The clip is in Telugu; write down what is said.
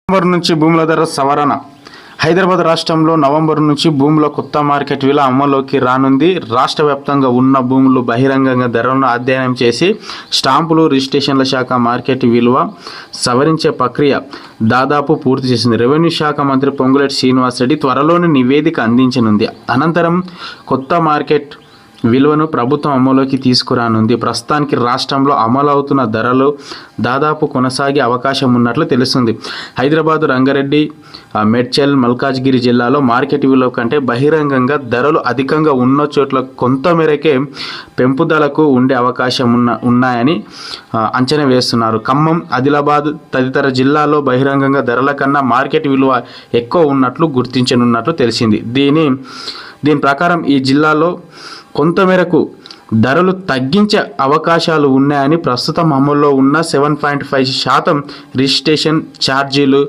నవంబర్ నుంచి భూముల ధర సవరణ. హైదరాబాద్ రాష్ట్రంలో నవంబర్ నుంచి భూముల కొత్త మార్కెట్ విలువ అమల్లోకి రానుంది. రాష్ట్ర వ్యాప్తంగా ఉన్న భూములు బహిరంగంగా ధరలను అధ్యయనం చేసి స్టాంపులు రిజిస్ట్రేషన్ల శాఖ మార్కెట్ విలువ సవరించే ప్రక్రియ దాదాపు పూర్తి చేసింది. రెవెన్యూ శాఖ మంత్రి పొంగులేటి శ్రీనివాసరెడ్డి త్వరలోనే నివేదిక అందించనుంది. అనంతరం కొత్త మార్కెట్ విలువను ప్రభుత్వం అమలులోకి తీసుకురానుంది. ప్రస్తుతానికి రాష్ట్రంలో అమలవుతున్న ధరలు దాదాపు కొనసాగే అవకాశం ఉన్నట్లు తెలుస్తుంది. హైదరాబాద్, రంగారెడ్డి, మేడ్చల్, మల్కాజ్గిరి జిల్లాలో మార్కెట్ విలువ కంటే బహిరంగంగా ధరలు అధికంగా ఉన్న చోట్ల కొంత మేరకే పెంపుదలకు ఉండే అవకాశం ఉన్నాయని అంచనా వేస్తున్నారు. ఖమ్మం, ఆదిలాబాద్ తదితర జిల్లాల్లో బహిరంగంగా ధరల కన్నా మార్కెట్ విలువ ఎక్కువ ఉన్నట్లు గుర్తించనున్నట్లు తెలిసింది. దీని ప్రకారం ఈ జిల్లాలో కొంతమేరకు ధరలు తగ్గించే అవకాశాలు ఉన్నాయని ప్రస్తుతం అమల్లో ఉన్న 7.5% రిజిస్ట్రేషన్ ఛార్జీలు